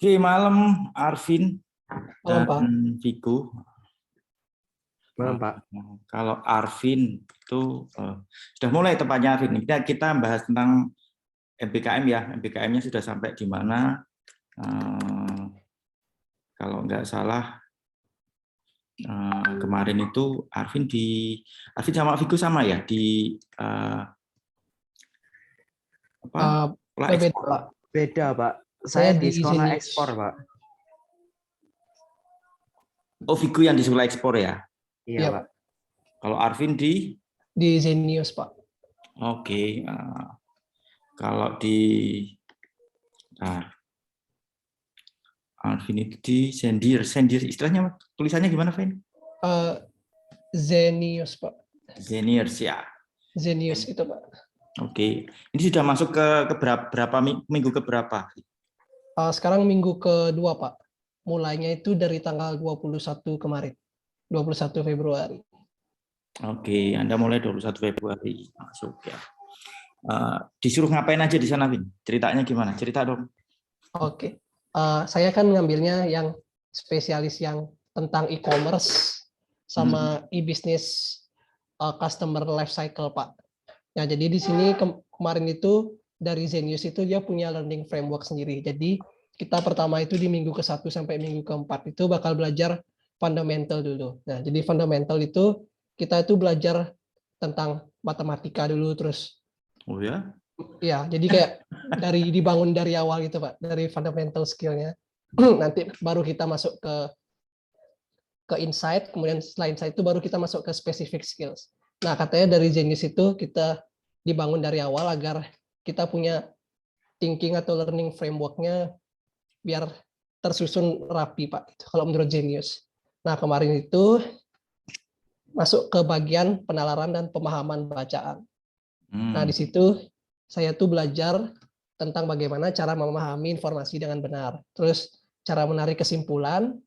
Oke, malam Arvin Malam, Pak. dan Vigo. Malam, Pak. Kalau Arvin itu sudah mulai tepatnya Arvin. Kita bahas tentang MBKM ya. MBKM-nya sudah sampai di mana? Kalau nggak salah kemarin itu Arvin sama Vigo sama ya di Beda, Pak. Beda, Pak. Saya Saya di di sekolah sini. ekspor, Pak. Oh, Vigo yang di sekolah ekspor ya. Iya, Iya, Pak. Kalau Arvin di Zenius, Pak. Oke. Kalau di Arvin itu di Sendir istilahnya tulisannya gimana, Vin? Zenius, Pak. Zeniers ya. Zenius itu, Pak. Oke. Ini sudah masuk ke berapa minggu ke berapa? Sekarang minggu kedua, Pak. Mulainya itu dari tanggal 21 kemarin. 21 Februari. Oke, Anda mulai 21 Februari masuk ya. Disuruh ngapain aja di sana, Vin? Ceritanya gimana? Cerita dong. Oke. Saya kan ngambilnya yang spesialis yang tentang e-commerce sama e-business customer life cycle, Pak. Nah, jadi di sini kemarin itu dari Zenius itu dia punya learning framework sendiri. Jadi kita pertama itu di minggu ke-1 sampai minggu ke-4 itu bakal belajar fundamental dulu. Nah, jadi fundamental itu kita itu belajar tentang matematika dulu terus. Oh ya? Ya, jadi kayak dibangun dari awal gitu, Pak, dari fundamental skill-nya. Nanti baru kita masuk ke insight, kemudian setelah insight itu baru kita masuk ke specific skills. Nah, katanya dari Zenius itu kita dibangun dari awal agar kita punya thinking atau learning framework-nya biar tersusun rapi, Pak. Itu kalau menurut Zenius. Nah, kemarin itu masuk ke bagian penalaran dan pemahaman bacaan. Nah, di situ saya tuh belajar tentang bagaimana cara memahami informasi dengan benar. Terus cara menarik kesimpulan,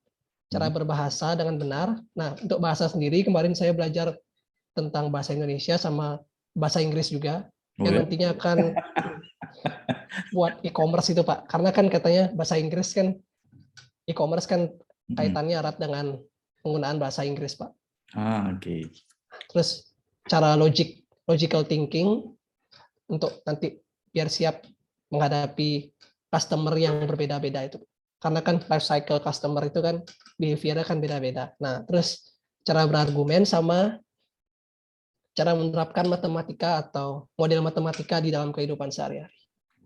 cara berbahasa dengan benar. Nah, untuk bahasa sendiri kemarin saya belajar tentang bahasa Indonesia sama bahasa Inggris juga. Yang nantinya akan buat e-commerce itu, Pak. Karena kan katanya bahasa Inggris kan e-commerce kan kaitannya erat dengan penggunaan bahasa Inggris, Pak. Oke. Terus cara logical thinking untuk nanti biar siap menghadapi customer yang berbeda-beda itu. Karena kan life cycle customer itu kan behavior-nya kan beda-beda. Nah, terus cara berargumen sama cara menerapkan matematika atau model matematika di dalam kehidupan sehari-hari.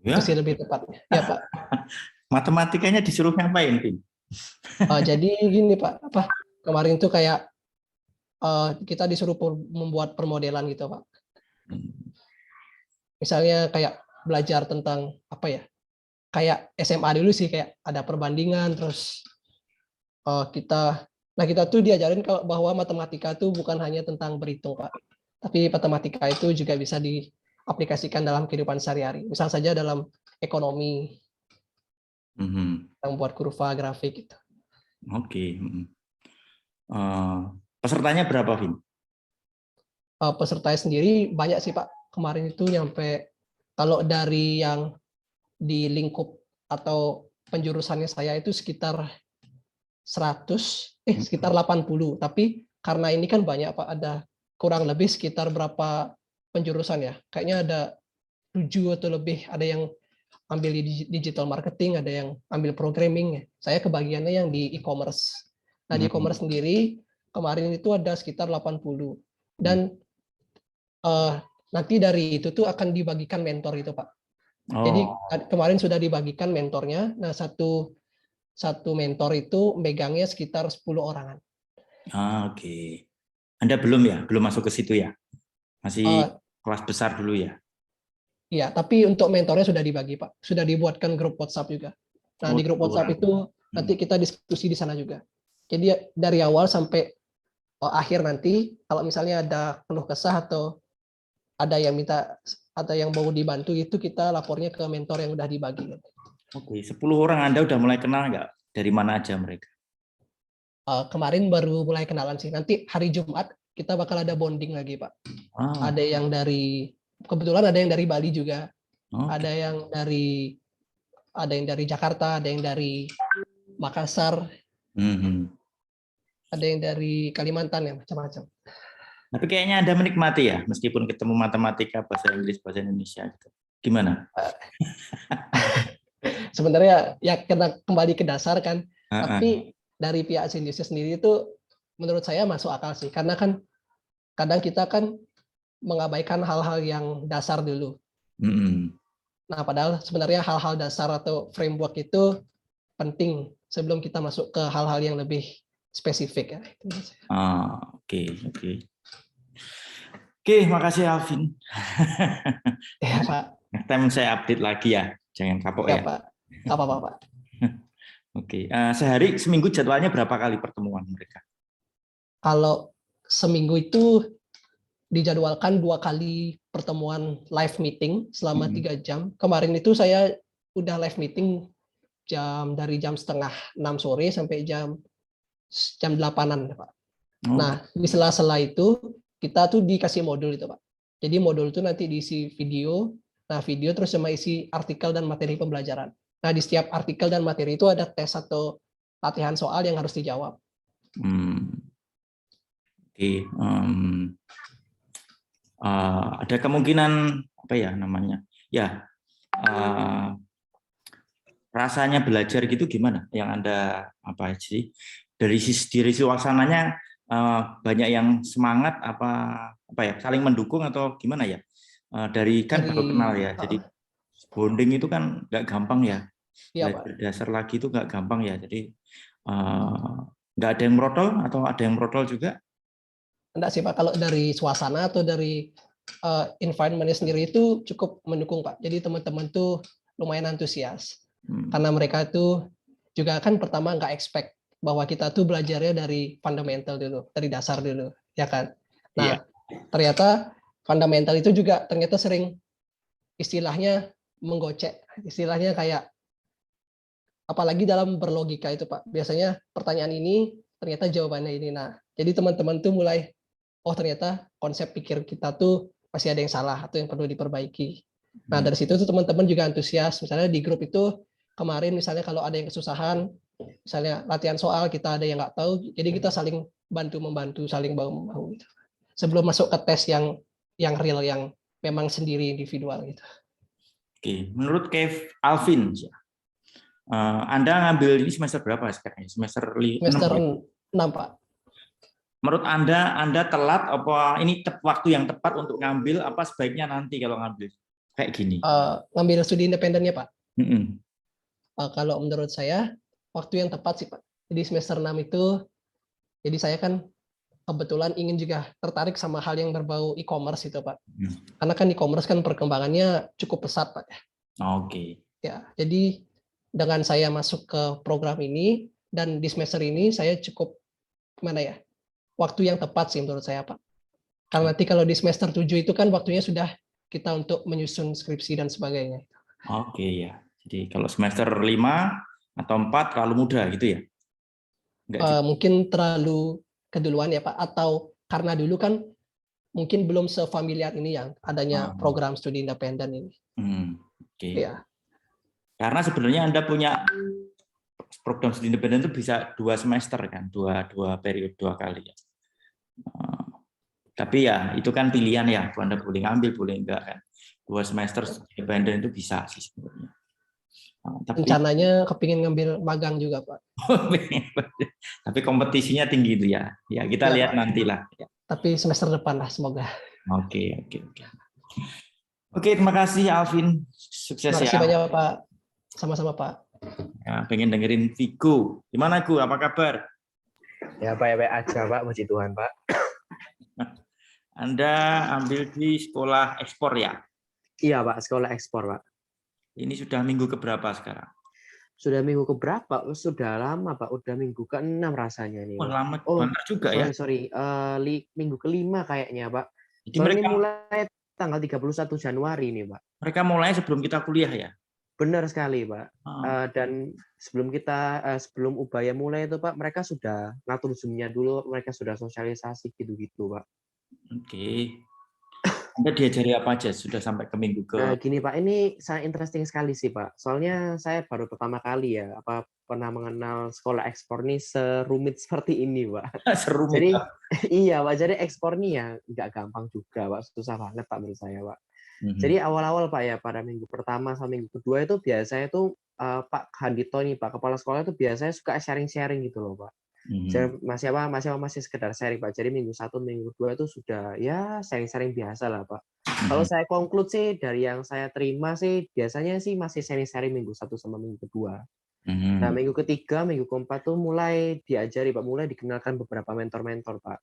Ya? Itu sih lebih tepatnya. Ya, Pak. Matematikanya disuruh ngapain, Vin? Jadi gini, Pak, kemarin tuh kayak kita disuruh membuat permodelan gitu, Pak. Misalnya kayak belajar tentang apa ya? Kayak SMA dulu sih, kayak ada perbandingan, terus kita tuh diajarin kalau bahwa matematika itu bukan hanya tentang berhitung, Pak. Tapi matematika itu juga bisa diaplikasikan dalam kehidupan sehari-hari. Misal saja dalam ekonomi, yang buat kurva, grafik gitu. Oke. Pesertanya berapa, Vin? Pesertanya sendiri banyak sih, Pak. Kemarin itu nyampe, kalau dari yang di lingkup atau penjurusannya saya itu sekitar 80, tapi karena ini kan banyak, Pak, ada kurang lebih sekitar berapa penjurusan ya, kayaknya ada 7 atau lebih, ada yang ambil di digital marketing, ada yang ambil programming, saya kebagiannya yang di e-commerce. Nah, di e-commerce sendiri kemarin itu ada sekitar 80, dan nanti dari itu tuh akan dibagikan mentor itu, Pak. Jadi kemarin sudah dibagikan mentornya. Nah, satu mentor itu megangnya sekitar 10 orangan. Oke. Anda belum masuk ke situ ya? Masih kelas besar dulu ya? Iya, tapi untuk mentornya sudah dibagi, Pak. Sudah dibuatkan grup WhatsApp juga. Nah, di grup WhatsApp itu nanti kita diskusi di sana juga. Jadi dari awal sampai akhir nanti, kalau misalnya ada keluh kesah atau ada yang mau dibantu, itu kita lapornya ke mentor yang udah dibagi. Oke, 10 orang Anda udah mulai kenal nggak? Dari mana aja mereka? Kemarin baru mulai kenalan sih. Nanti hari Jumat kita bakal ada bonding lagi, Pak. Ada yang kebetulan ada yang dari Bali juga. Ada yang dari ada yang dari Jakarta, ada yang dari Makassar, ada yang dari Kalimantan, ya macam-macam. Tapi kayaknya Anda menikmati ya, meskipun ketemu matematika, bahasa Inggris, bahasa Indonesia gitu. Gimana? Sebenarnya ya kembali ke dasar kan, Heeh. tapi dari pihak Sindiusnya sendiri itu menurut saya masuk akal sih, karena kan kadang kita kan mengabaikan hal-hal yang dasar dulu. Nah, padahal sebenarnya hal-hal dasar atau framework itu penting sebelum kita masuk ke hal-hal yang lebih spesifik ya. Oke. Oke, makasih Alvin. Ya, Pak. Next time saya update lagi ya, jangan kapok Ya, ya. Pak. Apa-apa, Pak. Oke, seminggu jadwalnya berapa kali pertemuan mereka? Kalau seminggu itu dijadwalkan 2 kali pertemuan live meeting selama 3 jam. Kemarin itu saya udah live meeting dari jam 5:30 sore sampai jam 8-an, Pak. Nah, di sela-sela itu kita tuh dikasih modul itu, Pak. Jadi modul itu nanti diisi video, nah video terus sama isi artikel dan materi pembelajaran. Nah, di setiap artikel dan materi itu ada tes atau latihan soal yang harus dijawab. Oke. Ada kemungkinan apa ya namanya? Ya, rasanya belajar gitu gimana? Yang Anda apa sih? Dari suasananya banyak yang semangat apa ya? Saling mendukung atau gimana ya? Dari kan baru kenal ya. Jadi bonding itu kan nggak gampang ya. Belajar dasar lagi itu nggak gampang ya. Jadi nggak ada yang merotol atau ada yang merotol juga? Enggak sih Pak, kalau dari suasana atau dari environment sendiri itu cukup mendukung Pak. Jadi teman-teman tuh lumayan antusias. Karena mereka tuh juga kan pertama nggak expect bahwa kita tuh belajarnya dari fundamental dulu, dari dasar dulu, ya kan. Nah, ternyata fundamental itu juga ternyata sering istilahnya menggocek, istilahnya kayak apalagi dalam berlogika itu Pak. Biasanya pertanyaan ini ternyata jawabannya ini. Nah, jadi teman-teman tuh mulai oh ternyata konsep pikir kita tuh masih ada yang salah atau yang perlu diperbaiki. Nah, dari situ tuh teman-teman juga antusias. Misalnya di grup itu kemarin misalnya kalau ada yang kesusahan, misalnya latihan soal kita ada yang nggak tahu, jadi kita saling bantu-membantu, saling bahu-membahu gitu. Sebelum masuk ke tes yang real, yang memang sendiri individual gitu. Oke, menurut Kev Alvin, Anda ngambil ini semester berapa sekarang? Semester 6 Pak. Menurut Anda telat apa ini waktu yang tepat untuk ngambil apa sebaiknya nanti kalau ngambil kayak gini? Ngambil studi independennya Pak. Kalau menurut saya waktu yang tepat sih Pak. Jadi semester 6 itu, jadi saya kan kebetulan ingin juga tertarik sama hal yang berbau e-commerce itu Pak. Karena kan e-commerce kan perkembangannya cukup pesat Pak. Oke. Ya, jadi dengan saya masuk ke program ini dan di semester ini saya cukup waktu yang tepat sih menurut saya Pak. Karena nanti kalau di semester 7 itu kan waktunya sudah kita untuk menyusun skripsi dan sebagainya. Oke ya. Jadi kalau semester 5 atau 4 terlalu muda gitu ya? Mungkin terlalu keduluan ya Pak, atau karena dulu kan mungkin belum sefamiliar ini yang adanya program studi independen ini. Oke. Ya. Karena sebenarnya Anda punya program studi independen itu bisa 2 semester kan, dua periode 2 kali ya. Tapi ya itu kan pilihan ya, Anda boleh ngambil boleh enggak kan. 2 semester studi independen itu bisa sih sebenarnya. Rencananya kepingin ngambil magang juga Pak. Tapi kompetisinya tinggi itu ya. Ya kita lihat Pak. nantilah. Tapi semester depan lah semoga. Oke. Oke, terima kasih Alvin. Sukses ya. Terima kasih banyak Pak. Sama-sama Pak. Ya, pengen dengerin Vigo. Gimana Gu? Apa kabar? Ya baik-baik aja Pak, puji Tuhan Pak. Anda ambil di sekolah ekspor ya? Iya Pak, sekolah ekspor Pak. Ini sudah minggu keberapa sekarang? Sudah minggu keberapa? Sudah lama Pak, udah minggu ke-6 rasanya nih. Wah, lama banget juga ya. Sorry. Minggu ke-5 kayaknya Pak. Jadi mereka ini mulai tanggal 31 Januari nih Pak. Mereka mulai sebelum kita kuliah ya? Benar sekali Pak. Dan sebelum Ubaya mulai itu Pak, mereka sudah ngatur Zoom-nya dulu, mereka sudah sosialisasi gitu-gitu Pak. Oke. Anda diajari apa aja sudah sampai ke minggu ke Gini Pak, ini sangat interesting sekali sih Pak. Soalnya saya baru pertama kali ya, pernah mengenal sekolah ekspor nih serumit seperti ini Pak. serumit? Jadi iya Pak, jadi ekspor nih ya nggak gampang juga Pak, susah banget Pak menurut saya Pak. Jadi awal-awal Pak ya, pada minggu pertama sama minggu kedua itu biasanya tuh Pak Handito nih Pak, kepala sekolah itu biasanya suka sharing-sharing gitu loh Pak. Jadi masih sekedar sharing Pak. Jadi minggu satu, minggu kedua itu sudah ya sharing-sharing biasa lah Pak. Kalau saya conclude sih dari yang saya terima sih biasanya sih masih sharing-sharing minggu satu sama minggu kedua. Nah minggu ketiga, minggu keempat tuh mulai diajari Pak, mulai dikenalkan beberapa mentor-mentor Pak.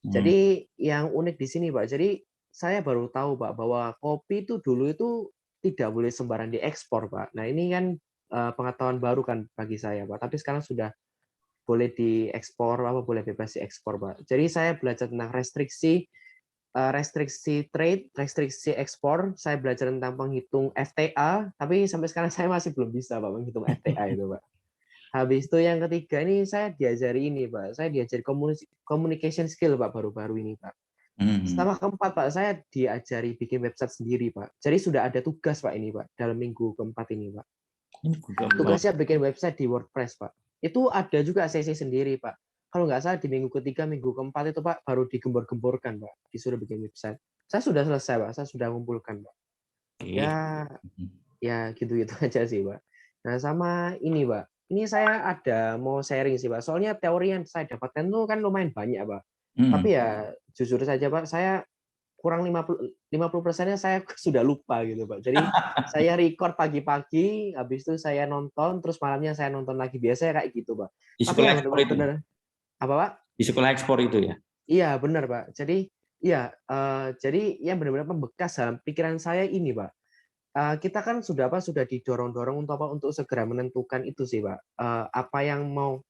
Jadi yang unik di sini Pak, jadi saya baru tahu Pak bahwa kopi itu dulu itu tidak boleh sembarang diekspor Pak. Nah ini kan pengetahuan baru kan bagi saya Pak. Tapi sekarang sudah boleh diekspor, boleh bebas diekspor Pak. Jadi saya belajar tentang restriksi trade, restriksi ekspor. Saya belajar tentang penghitung FTA, tapi sampai sekarang saya masih belum bisa Pak menghitung FTA itu Pak. Habis itu yang ketiga ini saya diajari ini Pak, saya diajari communication skill Pak baru-baru ini Pak. Sama keempat Pak, saya diajari bikin website sendiri Pak. Jadi sudah ada tugas Pak ini Pak dalam minggu keempat ini Pak. Tugasnya bikin website di WordPress Pak. Itu ada juga sesi sendiri Pak. Kalau nggak salah di minggu ketiga, minggu keempat itu Pak baru digembor-gemborkan Pak, disuruh bikin website. Saya sudah selesai Pak, saya sudah ngumpulkan Pak. Ya gitu-gitu aja sih Pak. Nah sama ini Pak, ini saya ada mau sharing sih Pak. Soalnya teori yang saya dapatkan itu kan lumayan banyak Pak. Tapi ya jujur saja Pak, saya kurang 50%-nya saya sudah lupa gitu Pak. Jadi saya record pagi-pagi, habis itu saya nonton, terus malamnya saya nonton lagi. Biasanya kayak gitu Pak. Di Tapi sekolah yang ekspor itu? benar-benar apa Pak? Di sekolah ekspor itu ya? Iya benar Pak. Jadi ya jadi yang benar-benar membekas dalam pikiran saya ini Pak. Kita kan sudah didorong-dorong untuk segera menentukan itu sih Pak. Apa yang mau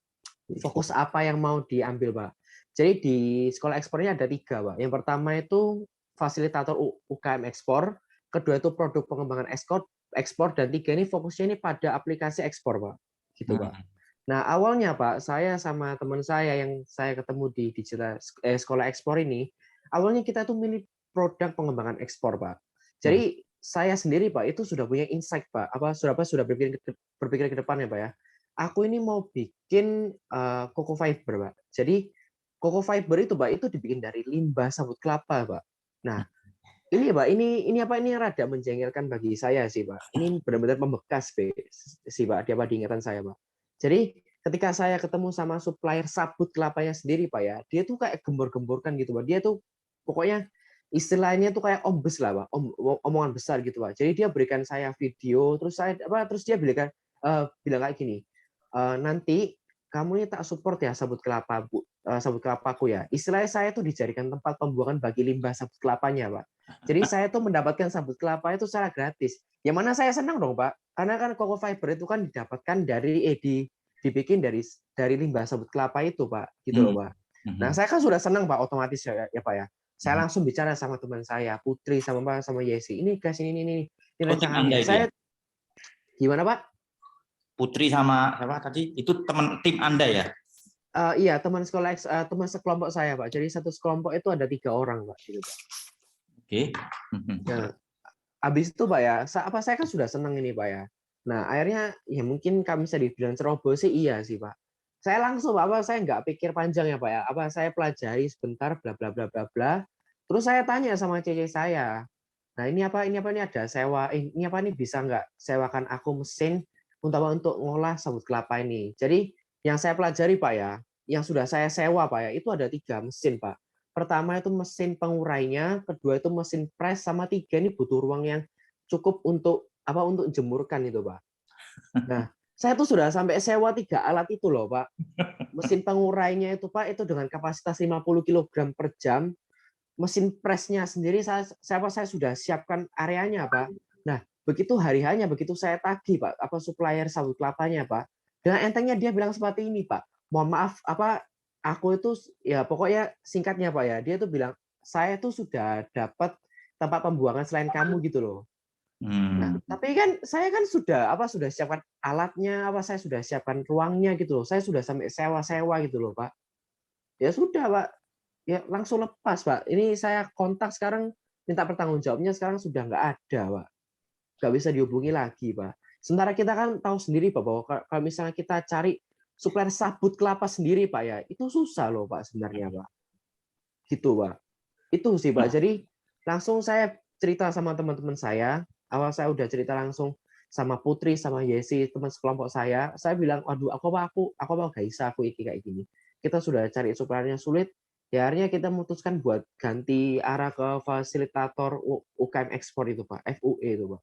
fokus apa yang mau diambil Pak. Jadi di sekolah ekspornya ada 3 Pak. Yang pertama itu fasilitator UKM ekspor, kedua itu produk pengembangan ekspor, dan 3 ini fokusnya ini pada aplikasi ekspor Pak. Gitu Pak. Nah awalnya Pak, saya sama teman saya yang saya ketemu di sekolah ekspor ini, awalnya kita tuh milih produk pengembangan ekspor Pak. Jadi saya sendiri Pak itu sudah punya insight Pak, sudah berpikir ke depannya Pak ya. Aku ini mau bikin coco fiber Pak. Jadi coco fiber itu Pak itu dibikin dari limbah sabut kelapa Pak. Nah ini Pak, ini rada menjengkelkan bagi saya sih Pak. Ini benar-benar membekas sih Pak, di ingatan saya Pak. Jadi ketika saya ketemu sama supplier sabut kelapanya sendiri Pak ya, dia tuh kayak gembor-gemborkan gitu Pak. Dia tuh pokoknya istilahnya tuh kayak ombes lah Pak, omongan besar gitu Pak. Jadi dia berikan saya video, terus dia bilang kayak gini, nanti kamu ini tak support ya sabut kelapaku ya. Istilahnya saya tuh dijadikan tempat pembuangan bagi limbah sabut kelapanya Pak. Jadi saya tuh mendapatkan sabut kelapa itu secara gratis. Yang mana saya senang dong Pak, karena kan coco fiber itu kan didapatkan dibikin dari limbah sabut kelapa itu Pak, gitu loh Pak. Nah saya kan sudah senang Pak, otomatis ya Pak ya. Saya langsung bicara sama teman saya, Putri sama Yesi. Ini guys ini rancangannya. Saya gimana Pak? Putri sama siapa tadi? Itu tim Anda ya? Iya teman sekelompok saya Pak. Jadi satu sekelompok itu ada 3 orang Pak. Gitu, Pak. Oke. Nah, habis itu Pak ya, saya kan sudah senang ini Pak ya. Nah akhirnya ya mungkin kami bisa dibilang ceroboh sih iya sih Pak. Saya langsung saya nggak pikir panjang ya Pak ya. Saya pelajari sebentar bla bla bla bla bla. Terus saya tanya sama cece saya. Nah ini ada sewa. Ini apa nih bisa nggak sewakan aku mesin untuk ngolah sabut kelapa ini. Jadi yang saya pelajari Pak ya, yang sudah saya sewa Pak ya, itu ada 3 mesin Pak. Pertama itu mesin pengurainya, kedua itu mesin press, sama 3 ini butuh ruang yang cukup untuk jemurkan itu Pak. Nah saya tuh sudah sampai sewa 3 alat itu loh Pak. Mesin pengurainya itu Pak itu dengan kapasitas 50 kg per jam. Mesin pressnya sendiri saya sudah siapkan areanya Pak. Nah begitu hari-harinya begitu saya tagih Pak, supplier sabut kelapanya Pak, dengan entengnya dia bilang seperti ini Pak, mohon maaf aku itu ya pokoknya singkatnya Pak ya, dia tuh bilang saya tuh sudah dapat tempat pembuangan selain kamu gitu loh. Nah tapi kan saya kan sudah siapkan alatnya, saya sudah siapkan ruangnya gitu loh, saya sudah sampai sewa gitu loh Pak. Ya sudah Pak, ya langsung lepas Pak. Ini saya kontak sekarang minta pertanggungjawabnya sekarang sudah nggak ada, Pak. Nggak bisa dihubungi lagi, Pak. Sementara kita kan tahu sendiri, Pak, bahwa kalau misalnya kita cari supplier sabut kelapa sendiri, Pak, ya, itu susah loh, Pak, sebenarnya, Pak. Gitu, Pak. Itu sih, Pak. Jadi langsung saya cerita sama teman-teman saya. Awal saya udah cerita langsung sama Putri, sama Yesi, teman sekelompok saya. Saya bilang, aduh, aku nggak bisa, aku kayak gini. Kita sudah cari suppliernya sulit. Ya akhirnya kita memutuskan buat ganti arah ke fasilitator UKM ekspor itu, Pak. FUE itu, Pak.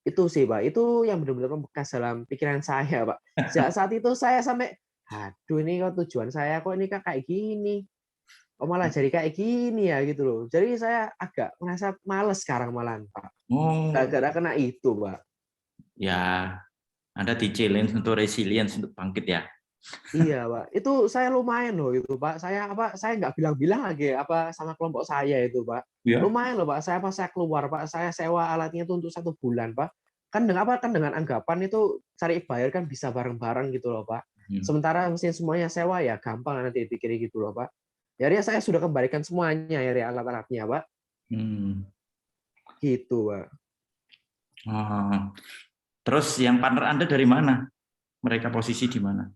Itu sih, Pak. Itu yang benar-benar membekas dalam pikiran saya, Pak. Saat itu saya sampai, aduh, ini kok tujuan saya kok ini kayak gini. Oh, malah jadi kayak gini ya gitu loh. Jadi saya agak merasa males sekarang malahan, Pak. Gara-gara kena itu, Pak. Ya, Anda di-challenge untuk resilience untuk bangkit ya. Iya, Pak. Itu saya lumayan loh itu, Pak. Saya nggak bilang-bilang lagi sama kelompok saya itu, Pak. Ya. Lumayan loh, Pak. Saya keluar, Pak. Saya sewa alatnya itu untuk 1 bulan, Pak. Kan dengan anggapan itu cari bayar kan bisa bareng-bareng gitu loh, Pak. Sementara mesin semuanya sewa ya gampang nanti dipikirin gitu loh, Pak. Ya saya sudah kembalikan semuanya ya alat-alatnya, Pak. Gitu, Pak. Terus yang partner Anda dari mana? Mereka posisi di mana?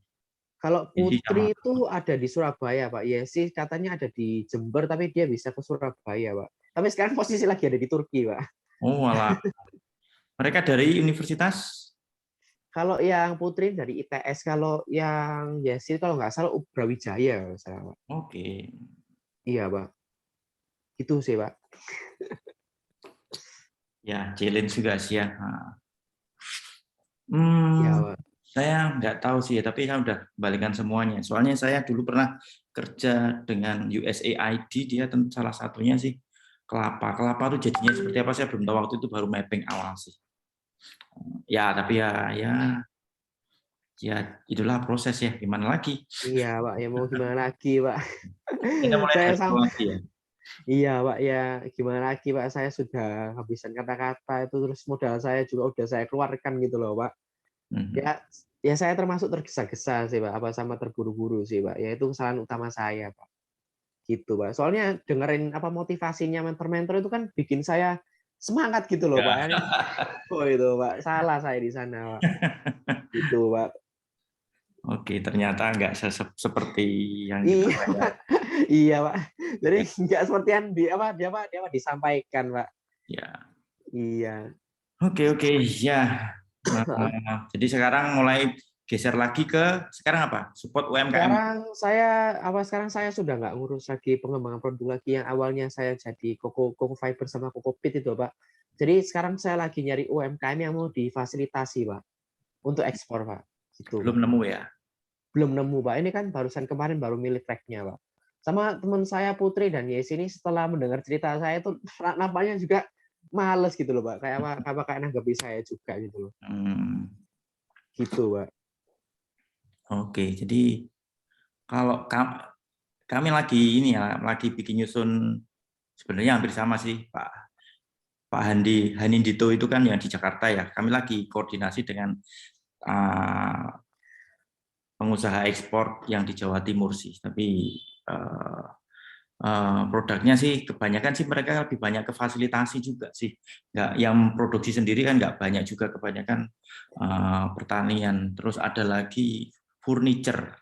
Kalau Putri itu ada di Surabaya, Pak. Yesi katanya ada di Jember, tapi dia bisa ke Surabaya, Pak. Tapi sekarang posisi lagi ada di Turki, Pak. Oh, alah. Mereka dari universitas? Kalau yang Putri dari ITS, kalau yang Yesi kalau nggak salah Brawijaya, Pak. Oke. Iya, Pak. Itu sih, Pak. Ya, challenge juga sih ya. Iya, Pak. Saya nggak tahu sih, tapi saya udah kembalikan semuanya. Soalnya saya dulu pernah kerja dengan USAID, dia salah satunya sih kelapa. Kelapa itu jadinya seperti apa saya belum tahu, waktu itu baru mapping awal sih. Ya, tapi ya itulah proses ya, gimana lagi? Iya, Pak. Ya mau gimana lagi, Pak. Kita mulai Saya dari lagi ya. Iya, Pak. Ya gimana lagi, Pak. Saya sudah habisan kata-kata itu, terus modal saya juga udah saya keluarkan gitu loh, Pak. Ya saya termasuk tergesa-gesa sih, Pak, sama terburu-buru sih, Pak. Ya itu kesalahan utama saya, Pak. Gitu, Pak. Soalnya dengerin motivasinya mentor-mentor itu kan bikin saya semangat gitu loh, Pak. Oh itu, Pak. Salah saya di sana, Pak. Gitu, Pak. Oke, ternyata nggak seperti yang iya, Pak. Iya, Pak. Jadi nggak seperti yang dia disampaikan, Pak. Ya. Iya. Oke, ya. Jadi sekarang mulai geser lagi ke sekarang apa? Support UMKM. Sekarang saya sudah nggak ngurus lagi pengembangan produk lagi yang awalnya saya jadi Coco Fiber sama Coco Pit itu, Pak. Jadi sekarang saya lagi nyari UMKM yang mau difasilitasi, Pak, untuk ekspor, Pak. Gitu. Belum nemu ya? Belum nemu, Pak. Ini kan barusan kemarin baru milih tracknya, Pak. Sama teman saya Putri dan Yes ini setelah mendengar cerita saya itu nampaknya juga males gitu loh, Pak. Kayak nanggapi saya juga gitu loh. Gitu, Pak. Oke, jadi kalau kami lagi bikin nyusun, sebenarnya hampir sama sih, Pak Hanindito itu kan yang di Jakarta ya. Kami lagi koordinasi dengan pengusaha ekspor yang di Jawa Timur sih, tapi produknya sih kebanyakan sih mereka lebih banyak ke fasilitasi juga sih, nggak yang produksi sendiri kan nggak banyak juga, kebanyakan pertanian. Terus ada lagi furniture.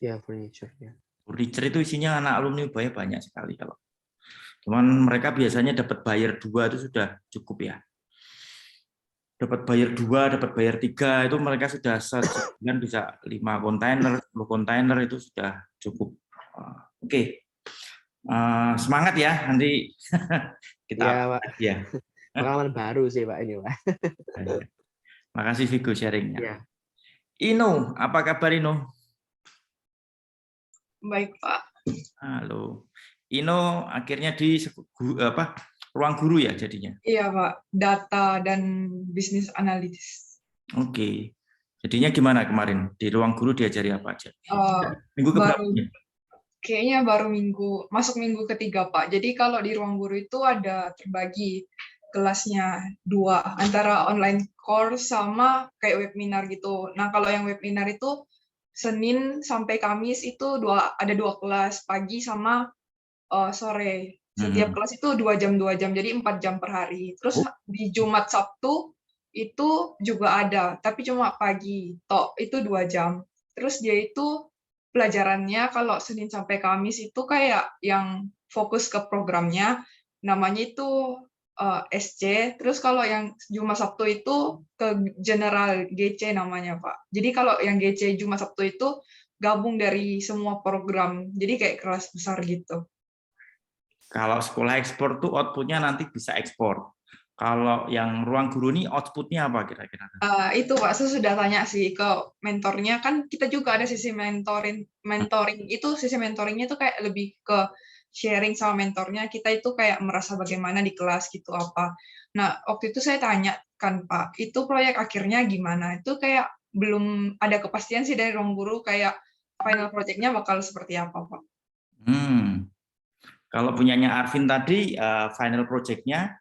Ya, furniture ya. Furniture itu isinya anak alumni UBaya banyak sekali kalau. Cuman mereka biasanya dapat bayar 2 itu sudah cukup ya. Dapat bayar 2, dapat bayar 3 itu mereka sudah sebulan bisa 5 kontainer, 10 kontainer itu sudah cukup. Oke. Semangat ya nanti kita ya, Pak. Ya. Pengalaman baru sih, Pak, ini, Pak. Makasih Vigo sharingnya. Ya. Ino, apa kabar Ino? Baik, Pak. Halo. Ino akhirnya di ruang guru ya jadinya? Iya, Pak. Data dan bisnis analitis. Oke. Jadinya gimana kemarin? Di ruang guru diajari apa aja? Minggu keberapa? Kayaknya baru masuk minggu ketiga, Pak. Jadi kalau di ruang guru itu ada terbagi kelasnya 2, antara online course sama kayak webinar gitu. Nah, kalau yang webinar itu Senin sampai Kamis itu ada 2 kelas, pagi sama sore. Setiap Hmm. kelas itu 2 jam, jadi 4 jam per hari. Terus Oh. di Jumat Sabtu itu juga ada, tapi cuma pagi, itu 2 jam. Terus dia itu pelajarannya kalau Senin sampai Kamis itu kayak yang fokus ke programnya, namanya itu SC. Terus kalau yang Jumat Sabtu itu ke general GC namanya, Pak. Jadi kalau yang GC Jumat Sabtu itu gabung dari semua program, jadi kayak kelas besar gitu. Kalau sekolah ekspor tuh outputnya nanti bisa ekspor. Kalau yang ruang guru ini outputnya apa kira-kira? Itu Pak, saya sudah tanya sih ke mentornya, kan kita juga ada sisi mentoring itu, sisi mentoringnya itu kayak lebih ke sharing sama mentornya, kita itu kayak merasa bagaimana di kelas gitu apa. Nah, waktu itu saya tanya kan Pak, itu proyek akhirnya gimana? Itu kayak belum ada kepastian sih dari ruang guru kayak final project-nya bakal seperti apa Pak. Kalau punyanya Arvin tadi, final project-nya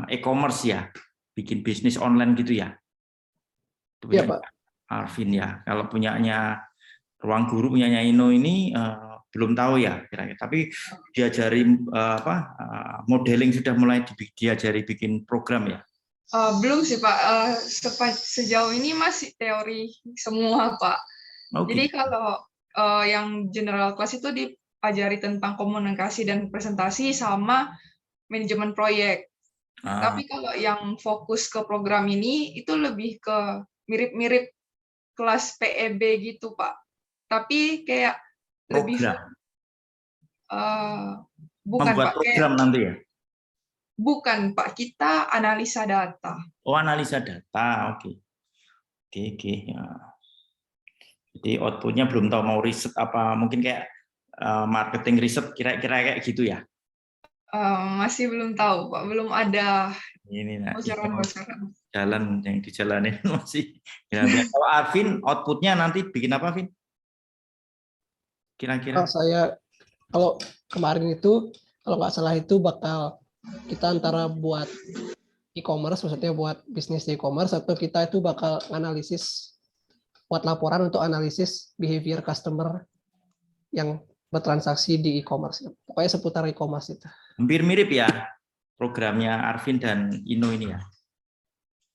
e-commerce ya, bikin bisnis online gitu ya. Itu Iya, punya Pak. Arvin ya. Kalau punyanya ruang guru, punyanya Ino ini belum tahu ya kira-kira. Tapi diajari modeling sudah mulai diajari bikin program ya. Belum sih Pak, sejauh ini masih teori semua Pak. Jadi kalau yang general class itu diajari tentang komunikasi dan presentasi sama manajemen proyek. Tapi kalau yang fokus ke program ini itu lebih ke mirip-mirip kelas PEB gitu Pak. Tapi kayak lebih bukan membuat Pak, program nanti ya. Bukan Pak, kita analisa data. Oh, analisa data, oke. Oke. Ya. Jadi outputnya belum tahu mau riset apa, mungkin kayak marketing riset, kira-kira kayak gitu ya. Masih belum tahu Pak, belum ada Ini bocoran-bocoran. jalan yang dijalanin masih. Kalau Arvin outputnya nanti bikin apa, Vin? Kira-kira? Kalau kemarin itu, kalau nggak salah itu bakal kita antara buat e-commerce, maksudnya buat bisnis e-commerce, atau kita itu bakal analisis, buat laporan untuk analisis behavior customer yang bertransaksi di e-commerce. Pokoknya seputar e-commerce itu. Hampir mirip ya programnya Arvin dan Ino ini ya?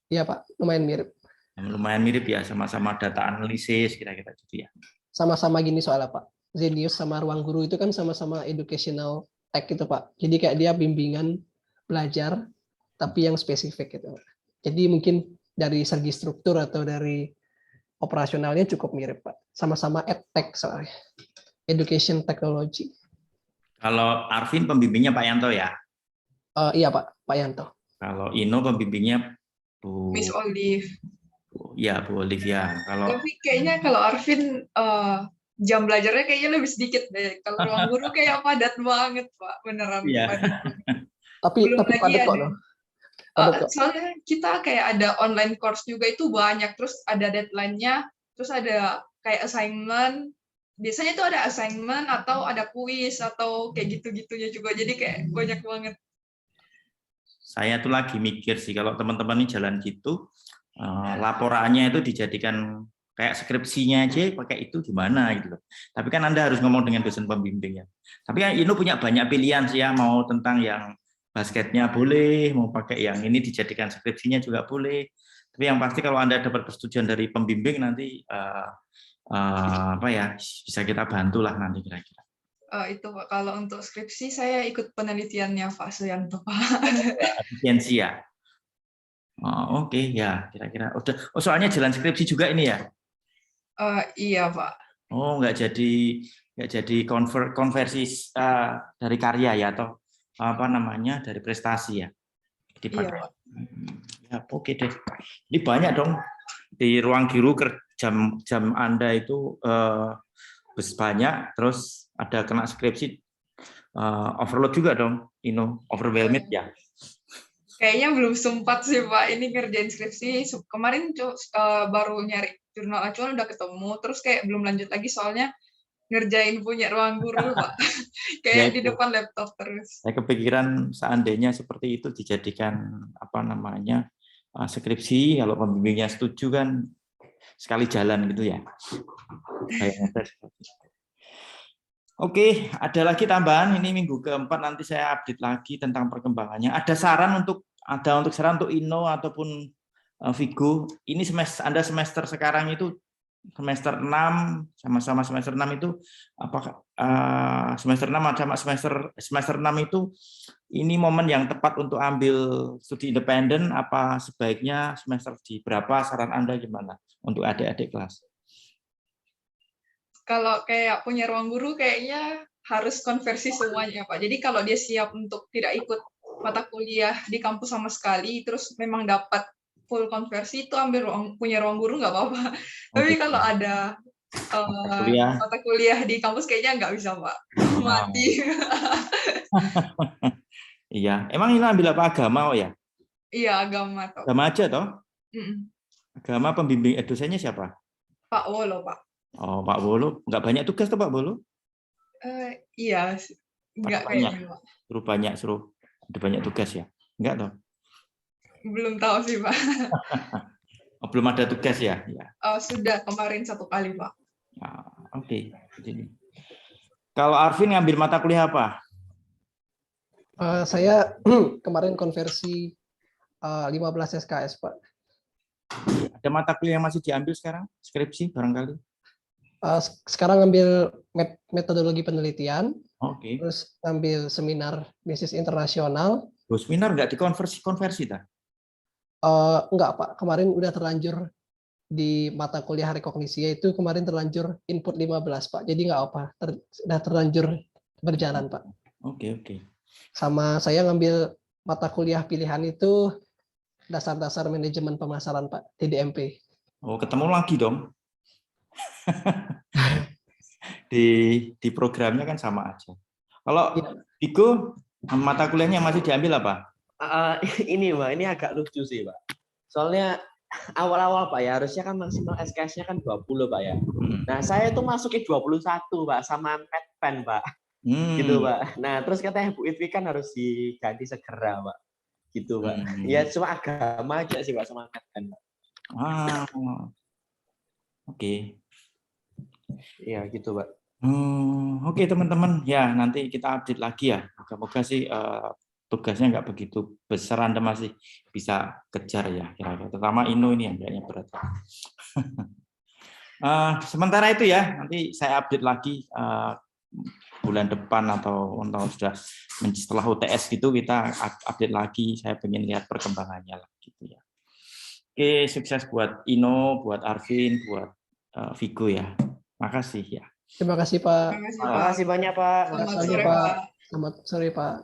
Iya Pak, lumayan mirip. Lumayan mirip ya, sama-sama data analisis kira-kira gitu ya. Sama-sama gini soalnya Pak. Zenius sama Ruang Guru itu kan sama-sama educational tech gitu Pak. Jadi kayak dia bimbingan belajar tapi yang spesifik gitu. Jadi mungkin dari segi struktur atau dari operasionalnya cukup mirip Pak. Sama-sama edtech soalnya. Education technology. Kalau Arvin pembimbingnya Pak Yanto ya? Iya Pak Yanto. Kalau Ino pembimbingnya Bu Miss Olive. Ya, Bu Olivia. Tapi kayaknya kalau Arvin jam belajarnya kayaknya lebih sedikit deh. Kalau Ruang Guru kayak padat banget, Pak. Beneran padat. Tapi lagi padat kok. Soalnya kita kayak ada online course juga itu banyak. Terus ada deadline-nya. Terus ada kayak assignment. Biasanya itu ada assignment atau ada kuis atau kayak gitu-gitunya juga. Jadi kayak banyak banget. Saya tuh lagi mikir sih kalau teman-teman ini jalan gitu, laporannya itu dijadikan kayak skripsinya aja pakai itu gimana gitu loh. Tapi kan Anda harus ngomong dengan dosen pembimbingnya. Tapi kan Ino punya banyak pilihan sih ya, mau tentang yang basketnya boleh, mau pakai yang ini dijadikan skripsinya juga boleh. Tapi yang pasti kalau Anda dapat persetujuan dari pembimbing nanti bisa kita bantulah nanti kira-kira. Itu Pak, kalau untuk skripsi saya ikut penelitiannya Pak Suyanto Pak. Efisiensi ya. Oke ya kira-kira. Soalnya jalan skripsi juga ini ya. Iya Pak. Oh nggak jadi konversi dari karya ya atau apa namanya dari prestasi ya. Dipakai. Iya Pak. Ya oke deh. Ini banyak dong di Ruang Guru jam Anda itu banyak, terus ada kena skripsi overload juga dong, overwhelmed ya. Kayaknya belum sempat sih Pak ini ngerjain skripsi. Kemarin baru nyari jurnal acuan udah ketemu, terus kayak belum lanjut lagi soalnya ngerjain punya Ruang Guru Pak. Kayak di depan laptop terus. Saya kepikiran seandainya seperti itu dijadikan apa namanya skripsi, kalau pembimbingnya setuju kan sekali jalan gitu ya. Oke, ada lagi tambahan. Ini minggu keempat nanti saya update lagi tentang perkembangannya. Ada saran untuk saran untuk Ino ataupun Vigo. Ini Anda semester sekarang itu semester 6 sama-sama semester 6 itu apakah semester 6 sama semester 6 itu ini momen yang tepat untuk ambil studi independen apa sebaiknya semester di berapa? Saran Anda gimana untuk adik-adik kelas? Kalau kayak punya ruang guru kayaknya harus konversi semuanya, Pak. Jadi kalau dia siap untuk tidak ikut mata kuliah di kampus sama sekali, terus memang dapat full konversi, itu ambil punya ruang guru nggak apa-apa. Tapi kalau ada mata kuliah di kampus kayaknya nggak bisa, Pak. Mati. Iya, emang ini ambil apa, agama ya? Iya, agama. Agama aja toh? Agama, pembimbing dosennya siapa? Pak Wolo, Pak. Oh, Pak Bolo, nggak banyak tugas tuh Pak Bolo? Iya, nggak kayaknya, Pak. Suruh ada banyak tugas ya? Enggak toh? Belum tahu sih, Pak. Oh, belum ada tugas ya? Ya. Sudah kemarin 1 kali, Pak. Oke. Kalau Arvin ngambil mata kuliah apa? Saya kemarin konversi 15 SKS, Pak. Ada mata kuliah yang masih diambil sekarang? Skripsi barangkali? Sekarang ngambil metodologi penelitian, Oke. terus ngambil seminar bisnis internasional. Seminar nggak konversi tak? Enggak, Pak. Kemarin udah terlanjur di mata kuliah rekognisi, itu kemarin terlanjur input 15, Pak. Jadi nggak apa, sudah terlanjur berjalan, Pak. Oke. Sama saya ngambil mata kuliah pilihan itu dasar-dasar manajemen pemasaran, Pak, TDMP. Oh, ketemu lagi dong. di programnya kan sama aja. Kalau Vigo, mata kuliahnya masih diambil apa? Ini Pak, ini agak lucu sih Pak. Soalnya awal-awal Pak ya, harusnya kan maksimal SKS-nya kan 20 Pak ya. Nah saya tuh masukin 21 Pak, sama Petpen Pak. Gitu Pak. Nah terus katanya Bu Itwi kan harus diganti segera Pak. Gitu Pak. Ya cuma agama aja sih Pak sama Petpen Pak. Oke. Iya gitu Pak. Oke teman-teman, ya nanti kita update lagi ya. Moga-moga sih tugasnya nggak begitu besar, Anda masih bisa kejar ya kira-kira. Terutama Ino ini yang kayaknya berat. Sementara itu ya, nanti saya update lagi bulan depan atau sudah setelah UTS gitu kita update lagi. Saya pengen lihat perkembangannya lah gitu ya. Oke, sukses buat Ino, buat Arvin, buat Vigo ya. Makasih ya. Terima kasih, Pak. Terima kasih banyak Pak. Selamat sore, Pak. Selamat sore, Pak.